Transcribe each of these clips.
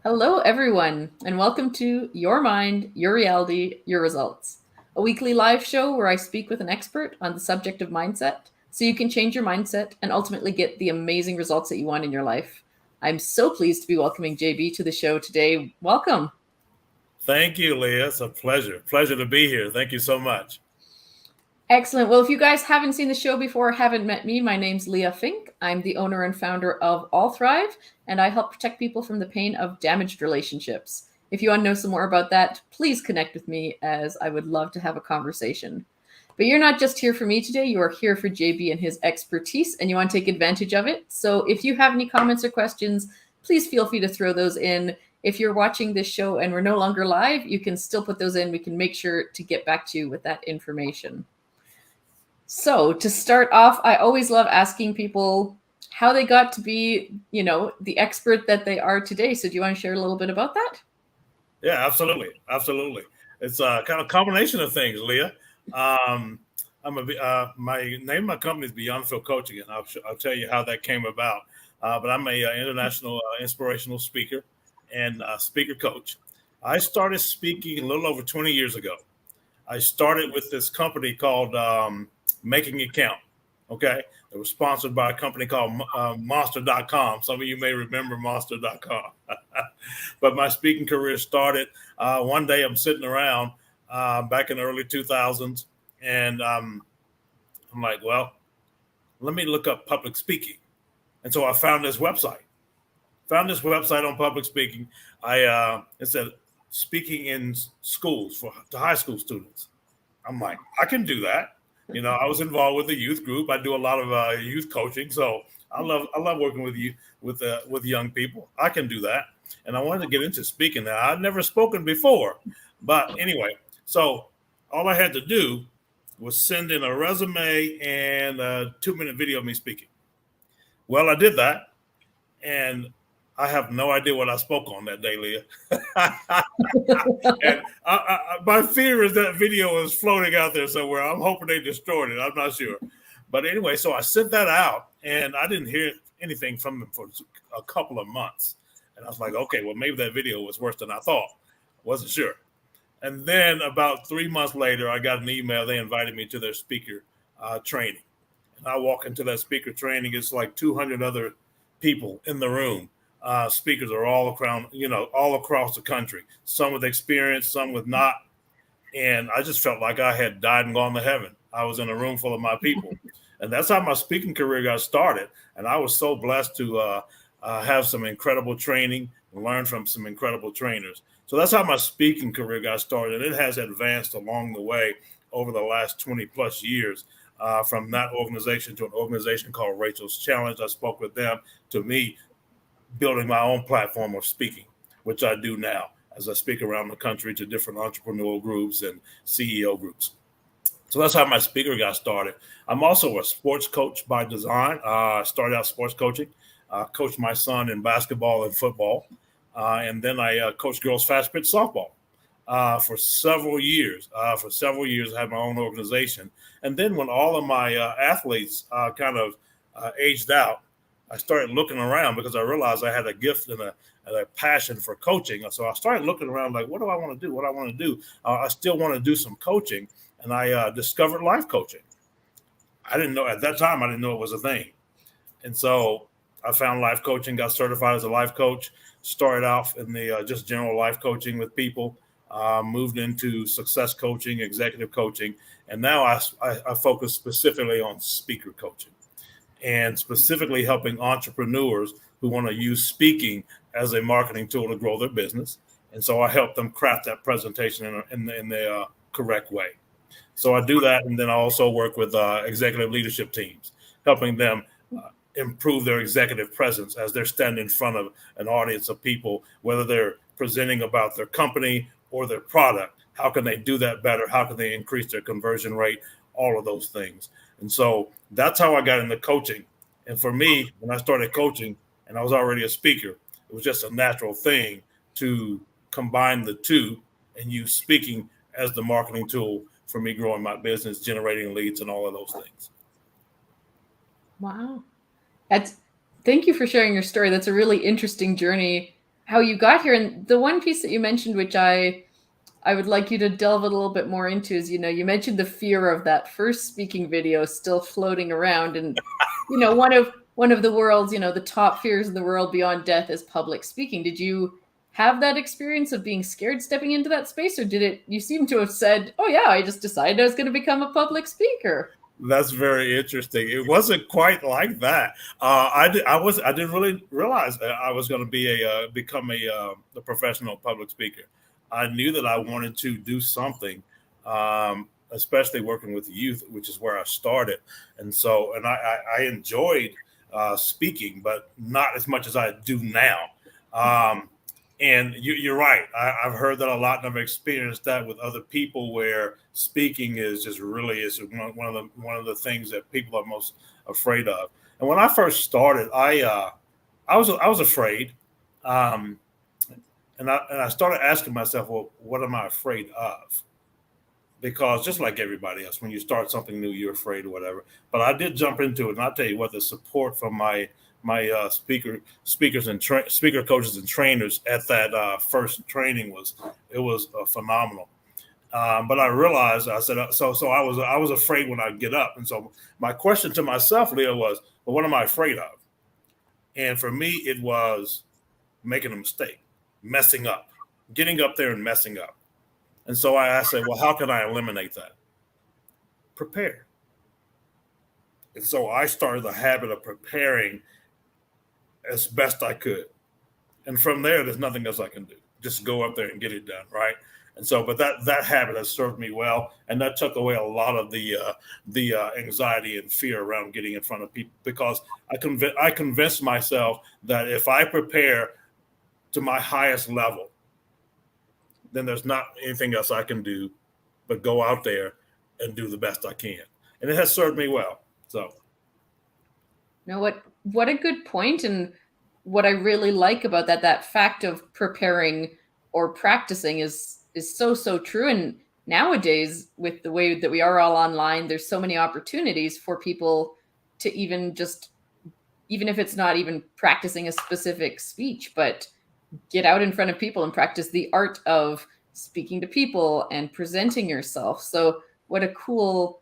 Hello, everyone, and welcome to Your Mind, Your Reality, Your Results, a weekly live show where I speak with an expert on the subject of mindset so you can change your mindset and ultimately get the amazing results that you want in your life. I'm so pleased to be welcoming JB to the show today. Welcome. Thank you, Leah. It's a pleasure. Pleasure to be here. Thank you so much. Excellent. Well, if you guys haven't seen the show before, haven't met me, my name's Leah Fink. I'm the owner and founder of All Thrive, and I help protect people from the pain of damaged relationships. If you want to know some more about that, please connect with me as I would love to have a conversation. But you're not just here for me today, you are here for JB and his expertise, and you want to take advantage of it. So if you have any comments or questions, please feel free to throw those in. If you're watching this show and we're no longer live, you can still put those in. We can make sure to get back to you with that information. So to start off, I always love asking people how they got to be, the expert that they are today. So do you want to share a little bit about that? Yeah, absolutely. Absolutely. It's a kind of combination of things, Leah. My name of my company is Beyond Field Coaching, and I'll tell you how that came about. But I'm a international inspirational speaker and speaker coach. I started speaking a little over 20 years ago. I started with this company called Making It Count. Okay. It was sponsored by a company called Monster.com. Some of you may remember Monster.com. But my speaking career started one day. I'm sitting around back in the early 2000s, and I'm like, well, let me look up public speaking. And so I found this website. On public speaking. It said speaking in schools to high school students. I'm like, I can do that. I was involved with the youth group. I do a lot of youth coaching, so I love working with you with young people. I can do that, and I wanted to get into speaking. Now I'd never spoken before, but anyway, so all I had to do was send in a resume and a 2-minute video of me speaking. Well, I did that, and I have no idea what I spoke on that day, Leah. And my fear is that video is floating out there somewhere. I'm hoping they destroyed it. I'm not sure. But anyway, so I sent that out, and I didn't hear anything from them for a couple of months. And I was like, okay, well, maybe that video was worse than I thought. Wasn't sure. And then about 3 months later, I got an email. They invited me to their speaker training. And I walk into that speaker training. It's like 200 other people in the room. Speakers are all around, all across the country. Some with experience, some with not. And I just felt like I had died and gone to heaven. I was in a room full of my people. And that's how my speaking career got started. And I was so blessed to have some incredible training and learn from some incredible trainers. So that's how my speaking career got started. It has advanced along the way over the last 20 plus years. From that organization to an organization called Rachel's Challenge. I spoke with them, to me, building my own platform of speaking, which I do now as I speak around the country to different entrepreneurial groups and CEO groups. So that's how my speaker got started. I'm also a sports coach by design. I started out sports coaching, coached my son in basketball and football, and then I coached girls fast pitch softball for several years. I had my own organization. And then when all of my athletes kind of aged out, I started looking around because I realized I had a gift and a passion for coaching. So I started looking around like, what do I want to do? I still want to do some coaching. And I discovered life coaching. I didn't know at that time, I didn't know it was a thing. And so I found life coaching, got certified as a life coach, started off in the just general life coaching with people, moved into success coaching, executive coaching. And now I focus specifically on speaker coaching, and specifically helping entrepreneurs who want to use speaking as a marketing tool to grow their business. And so I help them craft that presentation in the correct way. So I do that. And then I also work with executive leadership teams, helping them improve their executive presence as they're standing in front of an audience of people, whether they're presenting about their company or their product. How can they do that better? How can they increase their conversion rate? All of those things. And so that's how I got into coaching. And for me, when I started coaching and I was already a speaker, it was just a natural thing to combine the two and use speaking as the marketing tool for me growing my business, generating leads, and all of those things. Wow. Thank you for sharing your story. That's a really interesting journey how you got here. And the one piece that you mentioned, which I would like you to delve a little bit more into, is, you mentioned the fear of that first speaking video still floating around. And, one of the world's, the top fears in the world beyond death is public speaking. Did you have that experience of being scared stepping into that space, or you seem to have said, oh yeah, I just decided I was going to become a public speaker? That's very interesting. It wasn't quite like that. I didn't really realize that I was going to become a professional public speaker. I knew that I wanted to do something, especially working with youth, which is where I started. And I enjoyed speaking, but not as much as I do now. And you're right. I've heard that a lot, and I've experienced that with other people, where speaking is just really is one of the things that people are most afraid of. And when I first started, I was afraid, um, and I started asking myself, well, what am I afraid of? Because just like everybody else, when you start something new, you're afraid or whatever. But I did jump into it, and I'll tell you what, the support from my speakers and speaker coaches and trainers at that first training was phenomenal. But I realized, I said, so I was afraid when I get up. And so my question to myself, Leah, was, well, what am I afraid of? And for me, it was making a mistake, messing up, getting up there and messing up. And so I said, well, how can I eliminate that? Prepare. And so I started the habit of preparing as best I could. And from there, there's nothing else I can do. Just go up there and get it done, right? And so, but that habit has served me well, and that took away a lot of the anxiety and fear around getting in front of people, because I convinced myself that if I prepare to my highest level, then there's not anything else I can do but go out there and do the best I can, and it has served me well. So, What a good point. And what I really like about that fact of preparing or practicing is so true. And nowadays, with the way that we are all online, there's so many opportunities for people to even if it's not even practicing a specific speech, but get out in front of people and practice the art of speaking to people and presenting yourself. So what a cool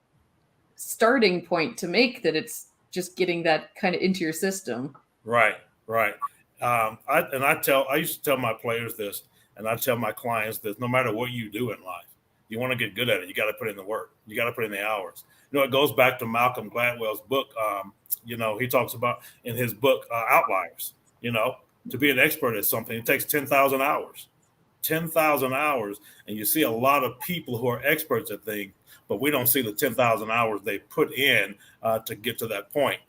starting point to make, that it's just getting that kind of into your system. right, right. I used to tell my players this, and I tell my clients this: no matter what you do in life, you want to get good at it. You got to put in the work. You got to put in the hours. It goes back to Malcolm Gladwell's book. He talks about in his book Outliers. To be an expert at something, it takes 10,000 hours. 10,000 hours, and you see a lot of people who are experts at things, but we don't see the 10,000 hours they put in to get to that point.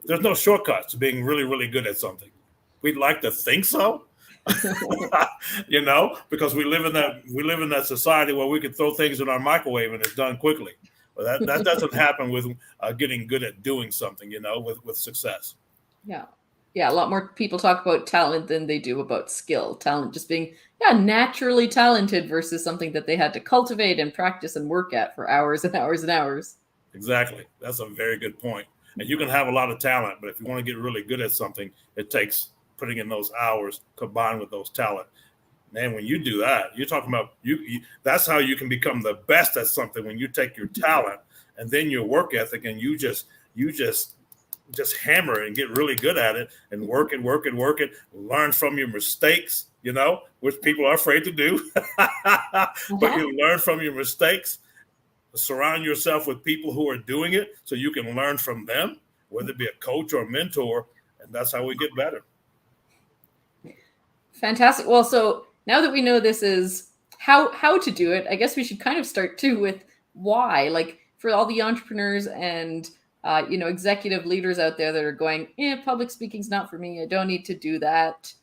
There's no shortcuts to being really, really good at something. We'd like to think so, because we live in that society where we can throw things in our microwave and it's done quickly. But that doesn't happen with getting good at doing something, with success. Yeah. Yeah, a lot more people talk about talent than they do about skill. Talent just being, naturally talented versus something that they had to cultivate and practice and work at for hours and hours and hours. Exactly. That's a very good point. And you can have a lot of talent, but if you want to get really good at something, it takes putting in those hours combined with those talent. Man, when you do that, you're talking about that's how you can become the best at something, when you take your talent and then your work ethic, and you just hammer it and get really good at it, and work it, learn from your mistakes, which people are afraid to do. But you learn from your mistakes, surround yourself with people who are doing it so you can learn from them, whether it be a coach or a mentor, and that's how we get better. Fantastic. Well, so now that we know this is how to do it, I guess we should kind of start too with why. Like, for all the entrepreneurs and executive leaders out there that are going, public speaking's not for me, I don't need to do that.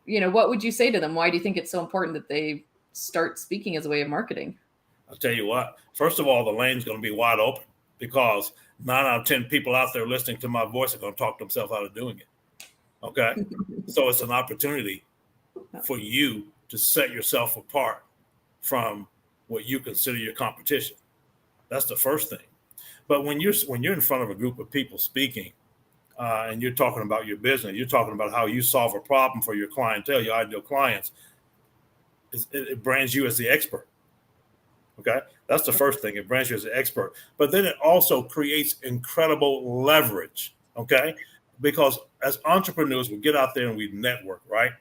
What would you say to them? Why do you think it's so important that they start speaking as a way of marketing? I'll tell you what, first of all, the lane's going to be wide open, because 9 out of 10 people out there listening to my voice are going to talk themselves out of doing it. Okay. So it's an opportunity for you to set yourself apart from what you consider your competition. That's the first thing. But when you're in front of a group of people speaking, and you're talking about your business, you're talking about how you solve a problem for your clientele, your ideal clients, it brands you as the expert. Okay, that's the first thing. It brands you as an expert, but then it also creates incredible leverage. Okay, because as entrepreneurs, we get out there and we network, right?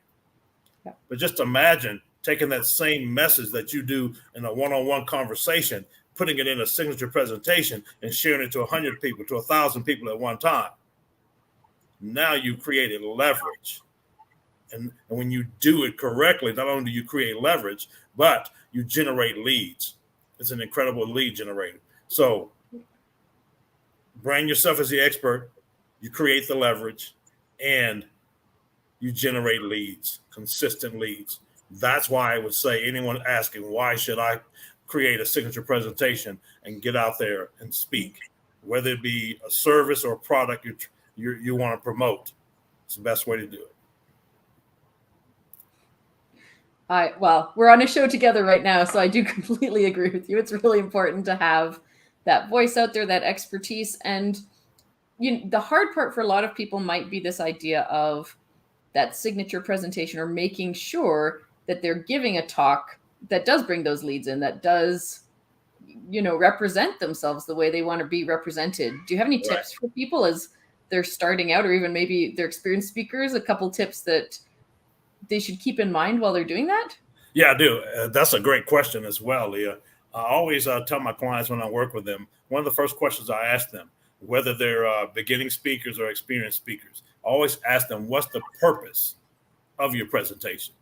Yeah. But just imagine taking that same message that you do in a one-on-one conversation, putting it in a signature presentation, and sharing it to 100 people, to 1,000 people at one time. Now you created leverage. And when you do it correctly, not only do you create leverage, but you generate leads. It's an incredible lead generator. So brand yourself as the expert, you create the leverage, and you generate leads, consistent leads. That's why I would say anyone asking, why should I create a signature presentation and get out there and speak, whether it be a service or a product you want to promote. It's the best way to do it. Well, we're on a show together right now, so I do completely agree with you. It's really important to have that voice out there, that expertise. And the hard part for a lot of people might be this idea of that signature presentation, or making sure that they're giving a talk that does bring those leads in, that does, represent themselves the way they want to be represented. Do you have any tips for people as they're starting out, or even maybe they're experienced speakers, a couple tips that they should keep in mind while they're doing that? Yeah, I do. That's a great question as well, Leah. I always tell my clients when I work with them, one of the first questions I ask them, whether they're beginning speakers or experienced speakers, I always ask them, what's the purpose of your presentation?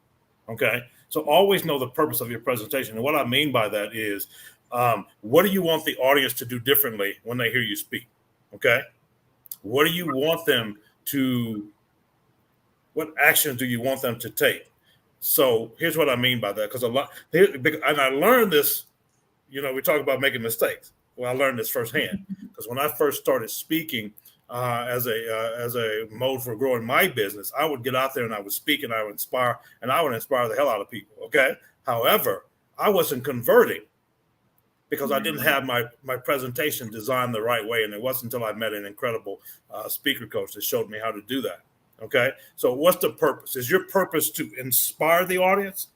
Okay. So always know the purpose of your presentation. And what I mean by that is, what do you want the audience to do differently when they hear you speak? Okay. What do you want them to, what action do you want them to take? So here's what I mean by that. Because and I learned this, we talk about making mistakes. Well, I learned this firsthand because when I first started speaking as a mode for growing my business, I would get out there and I would speak and I would inspire the hell out of people. Okay. However, I wasn't converting because I didn't have my presentation designed the right way. And it wasn't until I met an incredible speaker coach that showed me how to do that. Okay. So what's the purpose? Is your purpose to inspire the audience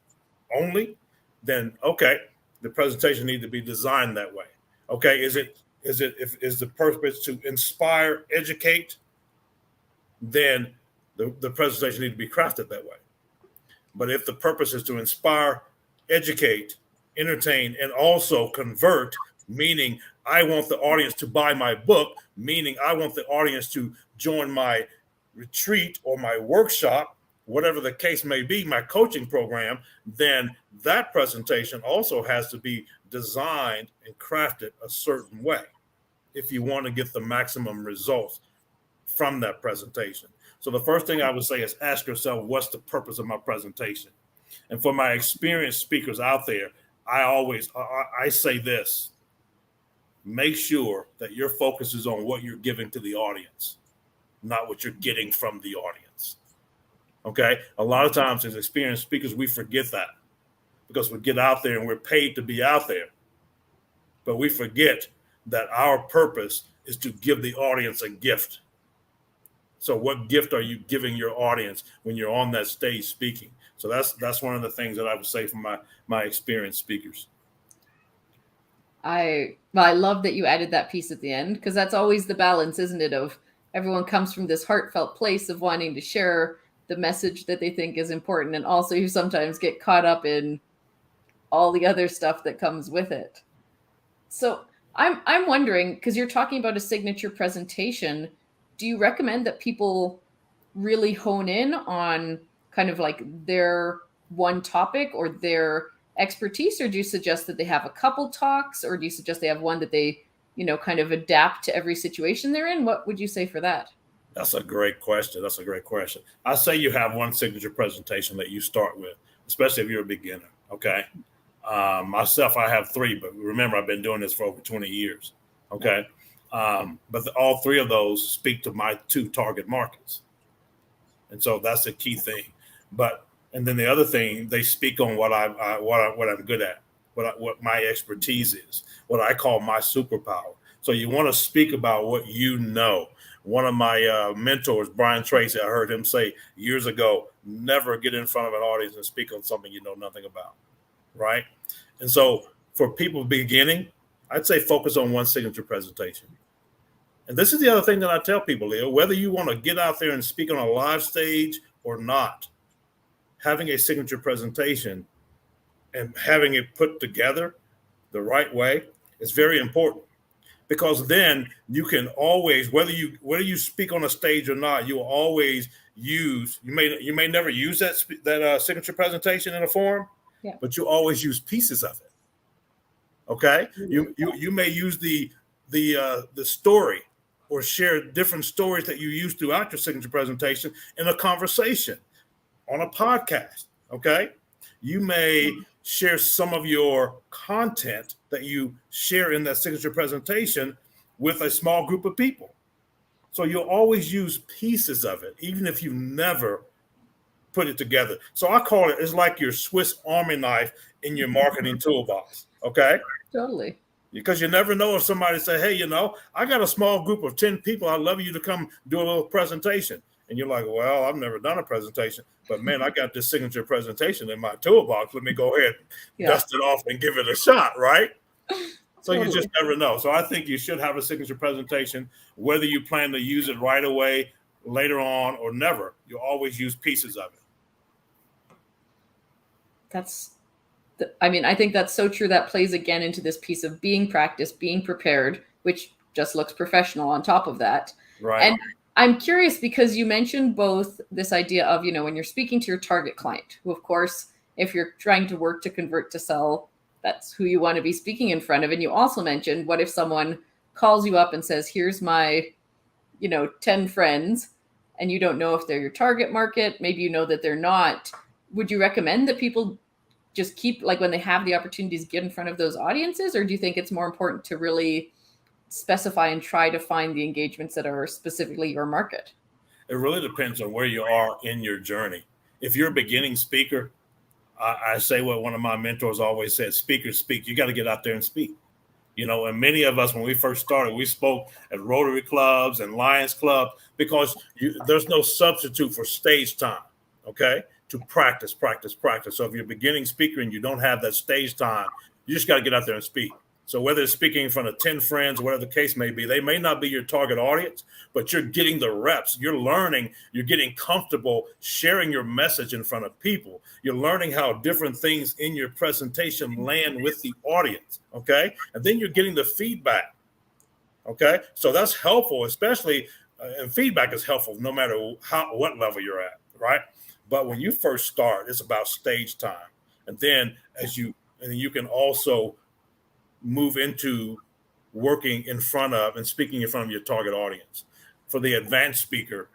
only? Then, okay, the presentation needs to be designed that way. Okay. Is the purpose to inspire, educate? Then the presentation needs to be crafted that way. But if the purpose is to inspire, educate, entertain, and also convert, meaning I want the audience to buy my book, meaning I want the audience to join my retreat or my workshop, whatever the case may be, my coaching program, then that presentation also has to be designed and crafted a certain way if you want to get the maximum results from that presentation. So the first thing I would say is ask yourself, what's the purpose of my presentation? And for my experienced speakers out there, I say this: make sure that your focus is on what you're giving to the audience, not what you're getting from the audience. Okay. A lot of times as experienced speakers, we forget that because we get out there and we're paid to be out there. But we forget that our purpose is to give the audience a gift. So what gift are you giving your audience when you're on that stage speaking? So that's one of the things that I would say from my experienced speakers. I love that you added that piece at the end, because that's always the balance, isn't it? Of everyone comes from this heartfelt place of wanting to share the message that they think is important. And also you sometimes get caught up in all the other stuff that comes with it. So I'm wondering, because you're talking about a signature presentation, do you recommend that people really hone in on kind of like their one topic or their expertise, or do you suggest that they have a couple talks, or do you suggest they have one that they, kind of adapt to every situation they're in? What would you say for that? That's a great question. I say you have one signature presentation that you start with, especially if you're a beginner. Okay. Myself, I have three, but remember, I've been doing this for over 20 years. Okay. But all three of those speak to my two target markets. And so that's a key thing. And then the other thing, they speak on what I'm good at, what my expertise is, what I call my superpower. So you want to speak about what you know. One of my mentors, Brian Tracy, I heard him say years ago, never get in front of an audience and speak on something you know nothing about, right? And so for people beginning, I'd say focus on one signature presentation. And this is the other thing that I tell people, Leah, whether you want to get out there and speak on a live stage or not, having a signature presentation and having it put together the right way is very important, because then you can always, whether you speak on a stage or not, you will always use, you may never use that signature presentation in a forum, but you always use pieces of it. Okay, you may use the story or share different stories that you use throughout your signature presentation in a conversation on a podcast. Okay, you may share some of your content that you share in that signature presentation with a small group of people. So you'll always use pieces of it, even if you never put it together. So I call it's like your Swiss Army knife in your marketing toolbox. Okay. Totally. Because you never know if somebody say, hey, I got a small group of 10 people. I'd love you to come do a little presentation. And you're like, well, I've never done a presentation, but man, I got this signature presentation in my toolbox. Let me go ahead, dust it off and give it a shot, right? So you just never know. So I think you should have a signature presentation, whether you plan to use it right away, later on, or never. You always use pieces of it. I think that's so true. That plays again into this piece of being practiced, being prepared, which just looks professional on top of that. Right. And I'm curious because you mentioned both this idea of, when you're speaking to your target client, who, of course, if you're trying to work to convert to sell, that's who you want to be speaking in front of. And you also mentioned, what if someone calls you up and says, here's my, 10 friends, and you don't know if they're your target market. Maybe you know that they're not. Would you recommend that people just keep, like, when they have the opportunities, get in front of those audiences? Or do you think it's more important to really specify and try to find the engagements that are specifically your market? It really depends on where you are in your journey. If you're a beginning speaker, I say what one of my mentors always said: speakers speak. You got to get out there and speak. And many of us, when we first started, we spoke at Rotary clubs and Lions Club, because there's no substitute for stage time, okay, to practice. So if you're a beginning speaker and you don't have that stage time, you just got to get out there and speak. So whether it's speaking in front of 10 friends, whatever the case may be, they may not be your target audience, but you're getting the reps. You're learning. You're getting comfortable sharing your message in front of people. You're learning how different things in your presentation land with the audience, okay? And then you're getting the feedback, okay? So that's helpful, especially, and feedback is helpful no matter what level you're at, right? But when you first start, it's about stage time. And then you can also move into working in front of and speaking in front of your target audience. For the advanced speaker,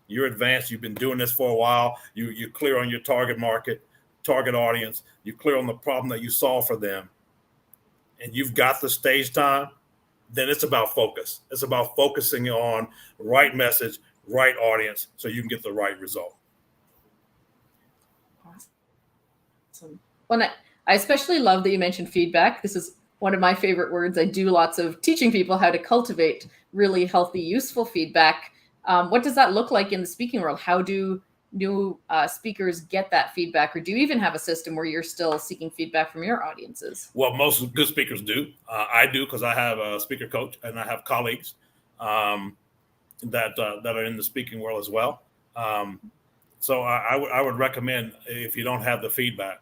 you're advanced, you've been doing this for a while, you're clear on your target market, target audience, you're clear on the problem that you solve for them, and you've got the stage time, then it's about focus. It's about focusing on right message, right audience, so you can get the right result. Awesome. Well, I especially love that you mentioned feedback. This is one of my favorite words. I do lots of teaching people how to cultivate really healthy, useful feedback. What does that look like in the speaking world? How do new speakers get that feedback? Or do you even have a system where you're still seeking feedback from your audiences? Well, most good speakers do. I do, because I have a speaker coach and I have colleagues that are in the speaking world as well. So I would recommend, if you don't have the feedback,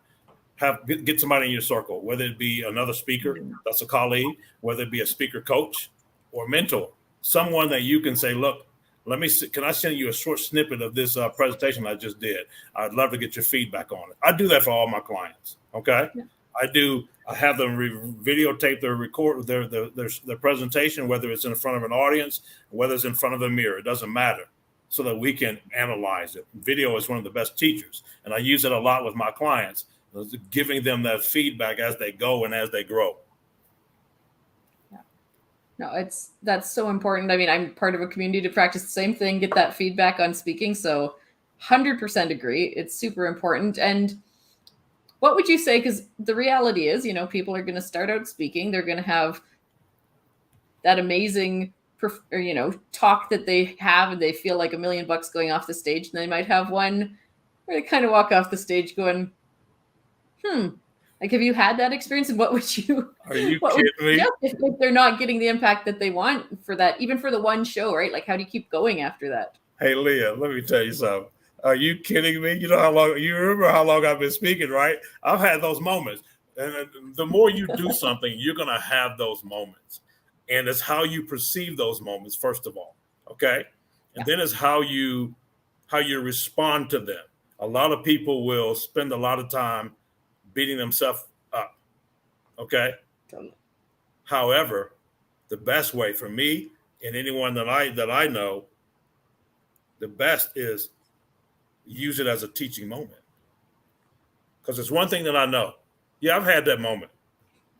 get somebody in your circle, whether it be another speaker that's a colleague, whether it be a speaker coach or mentor, someone that you can say, look, can I send you a short snippet of this presentation I just did? I'd love to get your feedback on it. I do that for all my clients. Okay. Yeah. I have them videotape their presentation, whether it's in front of an audience, whether it's in front of a mirror, it doesn't matter, so that we can analyze it. Video is one of the best teachers, and I use it a lot with my clients, giving them that feedback as they go and as they grow. Yeah. No, that's so important. I mean, I'm part of a community to practice the same thing, get that feedback on speaking. So 100% agree. It's super important. And what would you say? Because the reality is, people are going to start out speaking. They're going to have that amazing talk that they have, and they feel like $1 million going off the stage, and they might have one where they kind of walk off the stage going, like, have you had that experience? And what would you Are you kidding me? if they're not getting the impact that they want for that, even for the one show, right? Like, how do you keep going after that? Hey, Leah, let me tell you something. Are you kidding me? You know how long, you remember how long I've been speaking, right? I've had those moments. And the more you do something, you're going to have those moments. And it's how you perceive those moments, first of all. Okay. And then it's how you respond to them. A lot of people will spend a lot of time beating themselves up. Okay. However, the best way for me and anyone that I know, the best is use it as a teaching moment. Because it's one thing that I know. Yeah, I've had that moment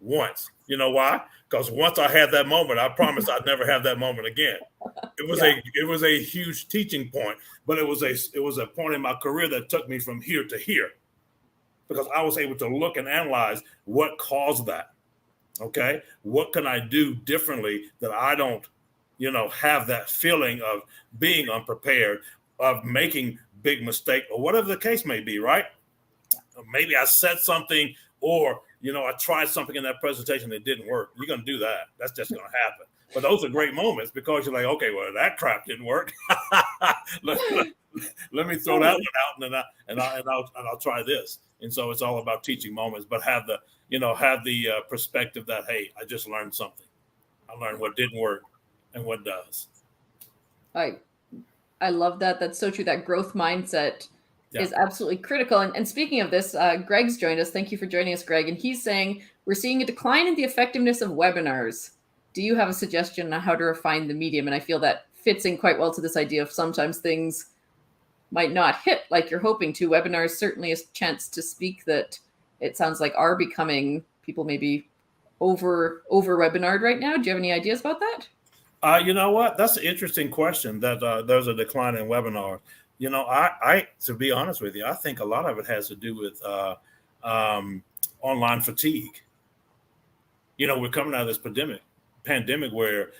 once. You know why? Because once I had that moment, I promised I'd never have that moment again. It was a huge teaching point, but it was a point in my career that took me from here to here, because I was able to look and analyze what caused that. Okay, what can I do differently that I don't, have that feeling of being unprepared, of making big mistake, or whatever the case may be, right? Maybe I said something, or I tried something in that presentation that didn't work. You're going to do that. That's just going to happen. But those are great moments, because you're like, okay, well, that crap didn't work. let me throw that one out, and I'll try this. And so it's all about teaching moments, but have the perspective that, hey, I just learned something. I learned what didn't work and what does. I love that. That's so true. That growth mindset is absolutely critical. And speaking of this, Greg's joined us. Thank you for joining us, Greg. And he's saying, we're seeing a decline in the effectiveness of webinars. Do you have a suggestion on how to refine the medium? And I feel that fits in quite well to this idea of sometimes things might not hit like you're hoping to. Webinars certainly a chance to speak that it sounds like are becoming, people maybe over webinared right now. Do you have any ideas about that? You know what? That's an interesting question, that there's a decline in webinars. I to be honest with you, I think a lot of it has to do with online fatigue. We're coming out of this pandemic where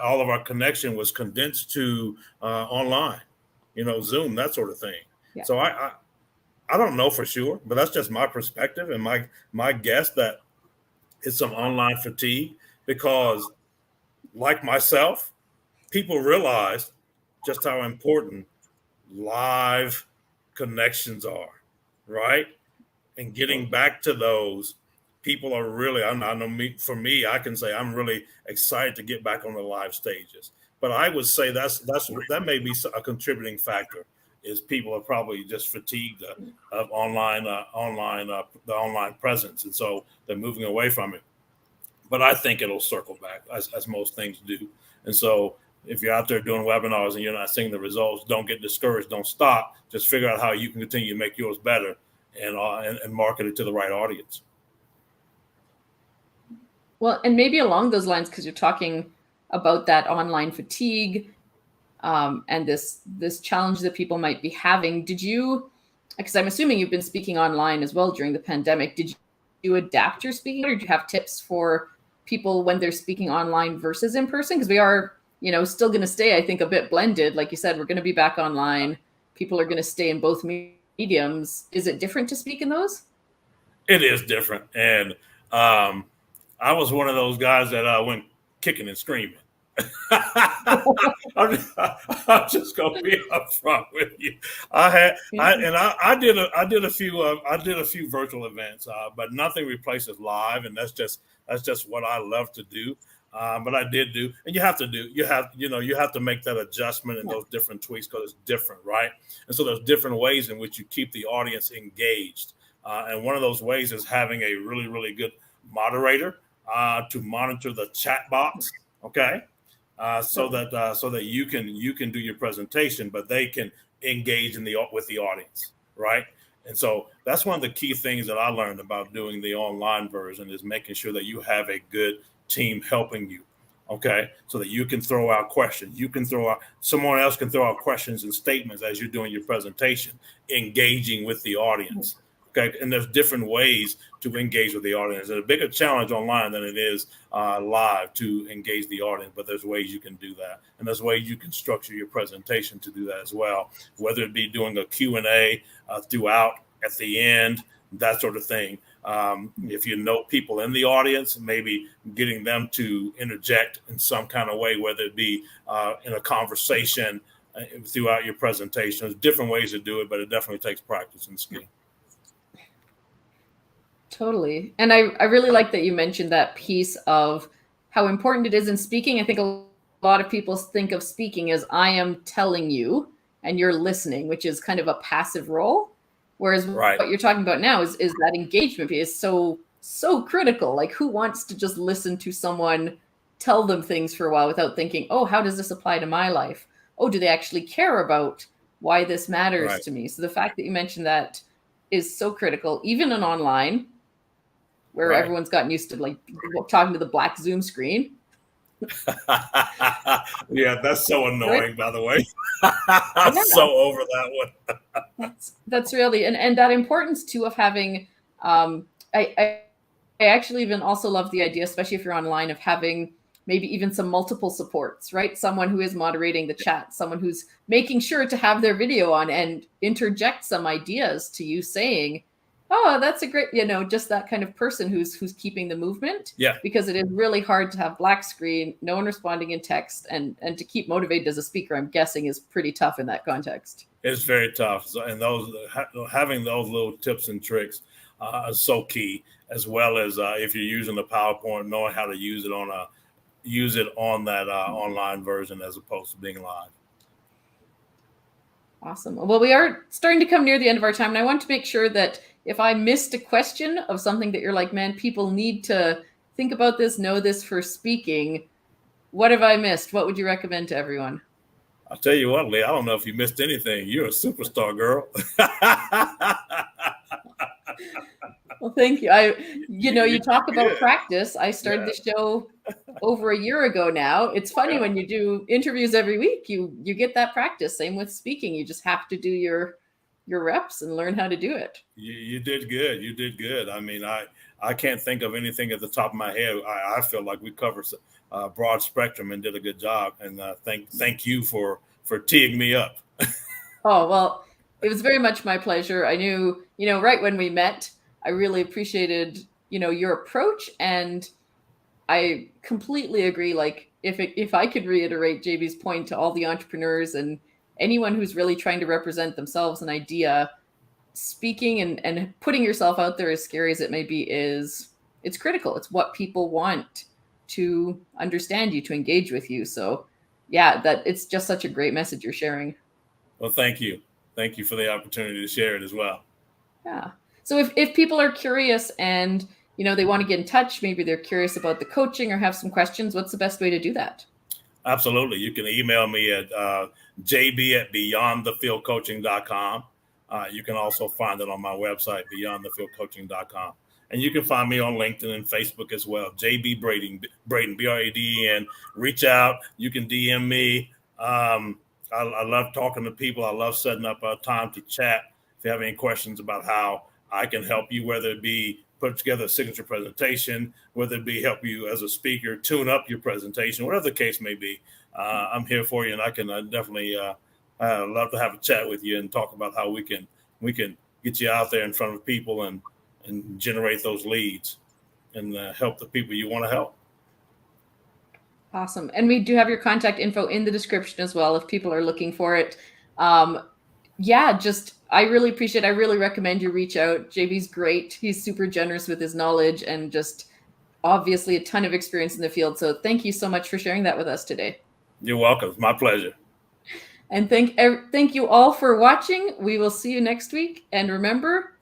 all of our connection was condensed to online, Zoom, that sort of thing. Yeah. So I don't know for sure, but that's just my perspective and my guess, that it's some online fatigue, because like myself, people realize just how important live connections are, right? And getting back to those, people are really, I know for me, I can say I'm really excited to get back on the live stages. But I would say that may be a contributing factor, is people are probably just fatigued of the online presence, and so they're moving away from it. But I think it'll circle back, as most things do. And so if you're out there doing webinars and you're not seeing the results, don't get discouraged. Don't stop. Just figure out how you can continue to make yours better and market it to the right audience. Well, and maybe along those lines, because you're talking about that online fatigue and this challenge that people might be having, because I'm assuming you've been speaking online as well during the pandemic, did you adapt your speaking, or do you have tips for people when they're speaking online versus in person? Because we are, still going to stay, I think, a bit blended. Like you said, we're going to be back online. People are going to stay in both mediums. Is it different to speak in those? It is different. And I was one of those guys that went kicking and screaming. I'm just gonna be upfront with you. I did a few virtual events, but nothing replaces live, and that's just what I love to do. But I did do, and you have to make that adjustment and those different tweaks, because it's different, right? And so there's different ways in which you keep the audience engaged, and one of those ways is having a really, really good moderator to monitor the chat box. Okay. So that you can do your presentation, but they can engage with the audience, right? And so that's one of the key things that I learned about doing the online version, is making sure that you have a good team helping you, okay? So that you can throw out questions, someone else can throw out questions and statements as you're doing your presentation, engaging with the audience. Okay, and there's different ways to engage with the audience. It's a bigger challenge online than it is live to engage the audience, but there's ways you can do that. And there's ways you can structure your presentation to do that as well, whether it be doing a Q&A throughout, at the end, that sort of thing. If you know people in the audience, maybe getting them to interject in some kind of way, whether it be in a conversation throughout your presentation. There's different ways to do it, but it definitely takes practice and skill. Totally. And I really like that you mentioned that piece of how important it is in speaking. I think a lot of people think of speaking as I am telling you and you're listening, which is kind of a passive role. Whereas what you're talking about now is that engagement piece is so critical. Like, who wants to just listen to someone tell them things for a while without thinking, oh, how does this apply to my life? Oh, do they actually care about why this matters to me? So the fact that you mentioned that is so critical, even in online, where everyone's gotten used to like talking to the black Zoom screen. Yeah, that's so annoying, by the way. I'm so over that one. That's really, and that importance too of having, I actually even also love the idea, especially if you're online, of having maybe even some multiple supports, right? Someone who is moderating the chat, someone who's making sure to have their video on and interject some ideas to you saying, oh, that's a great, just that kind of person who's keeping the movement. Yeah. Because it is really hard to have black screen, no one responding in text, and to keep motivated as a speaker, I'm guessing, is pretty tough in that context. It's very tough. So, and having those little tips and tricks are so key, as well as if you're using the PowerPoint, knowing how to use it on that online version as opposed to being live. Awesome. Well, we are starting to come near the end of our time, and I want to make sure that if I missed a question of something that you're like, man, people need to think about this, know this for speaking, what have I missed? What would you recommend to everyone? I'll tell you what, Leah, I don't know if you missed anything. You're a superstar, girl. Well, thank you. You talk about practice. I started the show over a year ago now. It's funny when you do interviews every week, you get that practice. Same with speaking. You just have to do your reps and learn how to do it. You did good. You did good. I mean, I can't think of anything at the top of my head. I feel like we covered a broad spectrum and did a good job. And thank you for teeing me up. Oh, well, it was very much my pleasure. I knew, right when we met, I really appreciated, your approach. And I completely agree. Like, if I could reiterate JB's point to all the entrepreneurs and anyone who's really trying to represent themselves, an idea, speaking and putting yourself out there, as scary as it may be, it's critical. It's what people want to understand you, to engage with you. So yeah, that it's just such a great message you're sharing. Well, thank you. Thank you for the opportunity to share it as well. Yeah. So if people are curious and, they want to get in touch, maybe they're curious about the coaching or have some questions, what's the best way to do that? Absolutely. You can email me at jb@beyondthefieldcoaching.com. You can also find it on my website, beyondthefieldcoaching.com. And you can find me on LinkedIn and Facebook as well. JB Braden, Braden. Reach out. You can DM me. I love talking to people. I love setting up a time to chat. If you have any questions about how I can help you, whether it be put together a signature presentation, whether it be help you as a speaker, tune up your presentation, whatever the case may be, I'm here for you. And I can definitely love to have a chat with you and talk about how we can get you out there in front of people and generate those leads and help the people you want to help. Awesome. And we do have your contact info in the description as well if people are looking for it. I really appreciate it. I really recommend you reach out. JB's great. He's super generous with his knowledge and just obviously a ton of experience in the field. So thank you so much for sharing that with us today. You're welcome. It's my pleasure. And thank you all for watching. We will see you next week. And remember,